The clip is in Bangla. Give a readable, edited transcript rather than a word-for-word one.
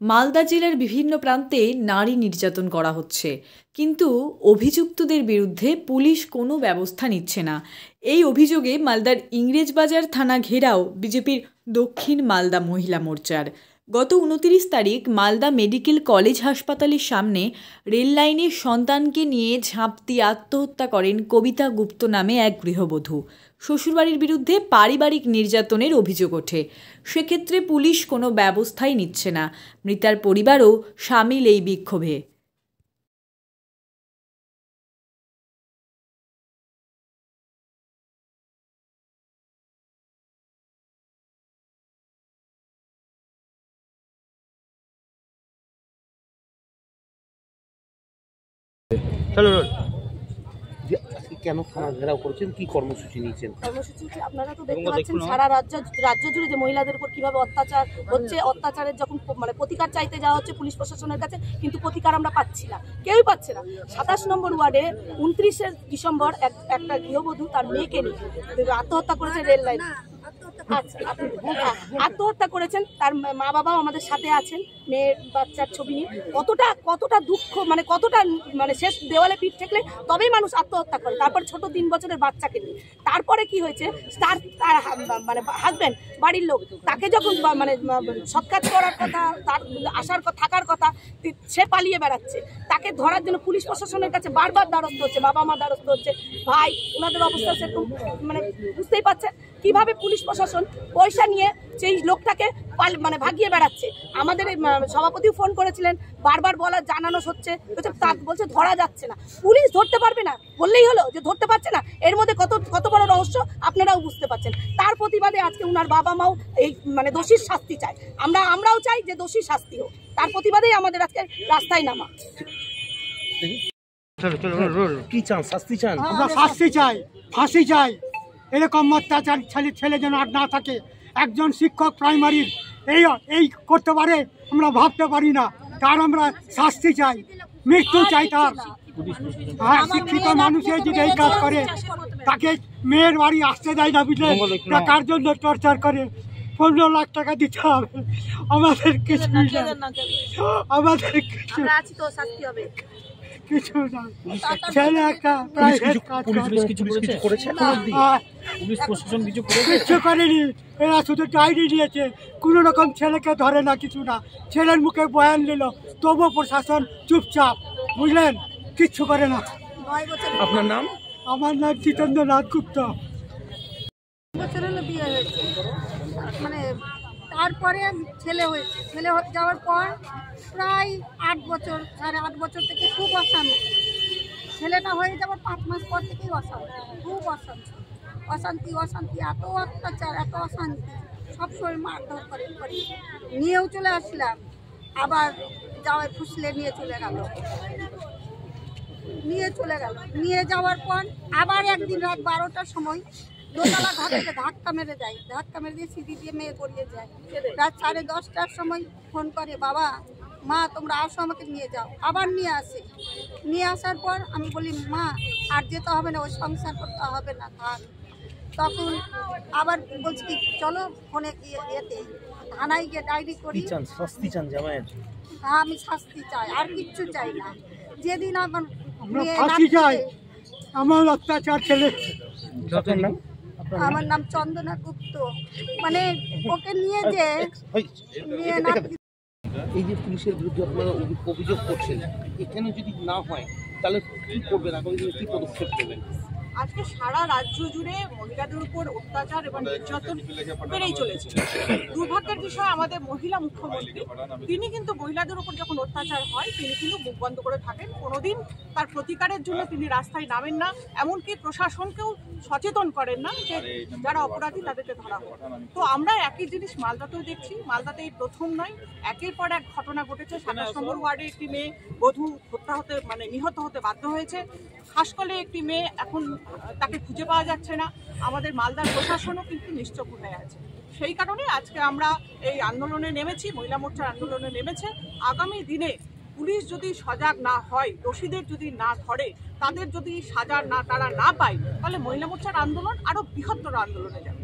মালদা জেলার বিভিন্ন প্রান্তে নারী নির্যাতন করা হচ্ছে, কিন্তু অভিযুক্তদের বিরুদ্ধে পুলিশ কোনো ব্যবস্থা নিচ্ছে না। এই অভিযোগে মালদার ইংরেজবাজার থানা ঘেরাও বিজেপির দক্ষিণ মালদা মহিলা মোর্চার। গত 29 তারিখ মালদা মেডিকেল কলেজ হাসপাতালের সামনে রেল লাইনে সন্তানকে নিয়ে ঝাঁপ দিয়ে আত্মহত্যা করেন কবিতা গুপ্ত নামে এক গৃহবধূ। শ্বশুরবাড়ির বিরুদ্ধে পারিবারিক নির্যাতনের অভিযোগ ওঠে। সেক্ষেত্রে পুলিশ কোনো ব্যবস্থাই নিচ্ছে না। মৃতার পরিবারও সামিল এই বিক্ষোভে। কেন থানা ঘেরাও করেছেন, কি কর্মসূচি নিয়েছেন? কর্মসূচি আপনারা তো দেখতে পাচ্ছেন সারা রাজ্য জুড়ে যে মহিলাদের উপর কিভাবে অত্যাচার হচ্ছে। অত্যাচারের যখন প্রতিকার চাইতে যাওয়া হচ্ছে পুলিশ প্রশাসনের কাছে, কিন্তু প্রতিকার আমরা পাচ্ছি না, কেউই পাচ্ছে না। 27 নম্বর ওয়ার্ডে 29শে ডিসেম্বর একটা গৃহবধূ তার মেয়েকে নিয়ে আত্মহত্যা করেছে রেল লাইন। আত্মহত্যা করেছেন, তার মা বাবাও আমাদের সাথে আছেন, মেয়ের বাচ্চার ছবি নিয়ে। কতটা দুঃখ, কতটা শেষ দেওয়ালে পিঠ ঠেকলে তবেই মানুষ আত্মহত্যা করে, তারপর ছোট 3 বছরের বাচ্চাকে নিয়ে। তারপরে কি হয়েছে, তার হাজব্যান্ড, বাড়ির লোক তাকে যখন সৎ কাজ করার কথা, তার থাকার কথা, সে পালিয়ে বেড়াচ্ছে। তাকে ধরার জন্য পুলিশ প্রশাসনের কাছে বারবার দ্বারস্থ হচ্ছে, বাবা মা দ্বারস্থ হচ্ছে, ভাই, ওনাদের অবস্থা সেরকম বুঝতেই পারছেন কিভাবে পুলিশ প্রশাসন পয়সা নিয়ে সেই লোকটাকে ভাগিয়ে বেড়াচ্ছে। আমাদের সভাপতিও ফোন করেছিলেন, বারবার জানানো হচ্ছে, বলছে ধরা যাচ্ছে না। পুলিশ ধরতে পারবে না বললেই হলো যে ধরতে পারছে না? এর মধ্যে কত বড় রহস্য আপনারাও বুঝতে পারছেন। তার প্রতিবাদে আজকে উনার বাবা মাও এই দোষীর শাস্তি চায়, আমরাও চাই যে দোষীর শাস্তি হোক। তার প্রতিবাদেই আমাদের আজকে রাস্তায় নামা। কি চান? শাস্তি চান? আমরা শাস্তি চাই, ফাঁসি চাই। এরকম অত্যাচার ছেলে যেন আর না থাকে। একজন শিক্ষক প্রাইমারির এই করতে পারে আমরা ভাবতে পারি না। তার আমরা শাস্তি চাই, মৃত্যু চাই তার। হ্যাঁ, শিক্ষিত মানুষের যদি এই কাজ করে, তাকে মেয়ের বাড়ি আসতে দেয় না, বুঝলেন? টাকার জন্য টর্চার করে। 15 লাখ টাকা দিতে হবে। আমাদের কিছু কিছু না। ছেলে একটা কিছু করেনি, এরা শুধু ডায়েরি দিয়েছে, কোনো রকম ছেলেকে ধরে না, কিছু না। ছেলের মুখে বয়ান নিল, তবুও প্রশাসন চুপচাপ, বুঝলেন, কিচ্ছু করে না। আপনার নাম? আমার নাম জিতেন্দ্রনাথ গুপ্ত। বছর হলো বিয়ে হয়েছে, তারপরে ছেলে হয়েছে। ছেলে যাওয়ার পর প্রায় 8 বছর, 8.5 বছর থেকে খুব অশান্তি। ছেলেটা হয়ে যাওয়ার 5 মাস পর থেকেই অশান্তি, খুব অশান্তি, এত অত্যাচার, এত অশান্তি। সবসময় মারধর করে নিয়েও চলে আসলাম, আবার যাওয়ার ফুসলে নিয়ে চলে গেল। নিয়ে যাওয়ার পর আবার একদিন রাত 12টার সময় দোতলা ঘর থেকে ধাক্কা মেরে দিয়ে সিঁড়ি দিয়ে মেয়ে পড়িয়ে যায়। রাত 10:30টার সময় ফোন করে, বাবা মা তোমরা আসো, আমাকে নিয়ে যাও। আবার নিয়ে আসার পর আমি বলি, মা আর যেতে হবে না, ওই সংসার করতে হবে না, থাক। তখন আবার বলছি কি চলো ফোনে এতে থানায় গিয়ে ডায়েরি করি। শাস্তি চান জামাইয়ের? হ্যাঁ, আমি শাস্তি চাই, আর কিচ্ছু চাই না। যেদিন আমরা ফাঁসি চাই আমার অত্যাচার ছেলে। আমার নাম চন্দনা গুপ্ত। ওকে নিয়ে যে এই যে পুলিশের বিরুদ্ধে আপনারা অভিযোগ করছেন, এখানে যদি না হয় তাহলে কি করবেন, আগামী দিনে কি পদক্ষেপ নেবেন? আজকে সারা রাজ্য জুড়ে মহিলাদের উপর অত্যাচার এবং নির্যাতন বেড়েই চলেছে। দুর্ভাগ্যের বিষয়, আমাদের মহিলা মুখ্যমন্ত্রী, তিনি কিন্তু মহিলাদের উপর যখন অত্যাচার হয় তিনি কিন্তু মুখ বন্ধ করে থাকেন। কোনোদিন তার প্রতিকারের জন্য তিনি রাস্তায় নামেন না, এমনকি প্রশাসনকেও সচেতন করেন না যে যারা অপরাধী তাদেরকে ধরা হয়। তো আমরা একই জিনিস মালদাতেও দেখছি। মালদাতে এই প্রথম নয়, একের পর এক ঘটনা ঘটেছে। 27 নম্বর ওয়ার্ডে একটি মেয়ে বধূ নিহত হতে বাধ্য হয়েছে। হাসপাতালে একটি মেয়ে, এখন তাকে খুঁজে পাওয়া যাচ্ছে না। আমাদের মালদার প্রশাসনও কিন্তু নিশ্চুপ হয়ে আছে। সেই কারণে আজকে আমরা এই আন্দোলনে নেমেছি, মহিলা মোর্চার আন্দোলনে নেমেছে। আগামী দিনে পুলিশ যদি সজাগ না হয়, দোষীদের যদি না ধরে, তাদের যদি সাজা তারা না পায়, তাহলে মহিলা মোর্চার আন্দোলন আরো বৃহত্তর আন্দোলনে যাবে।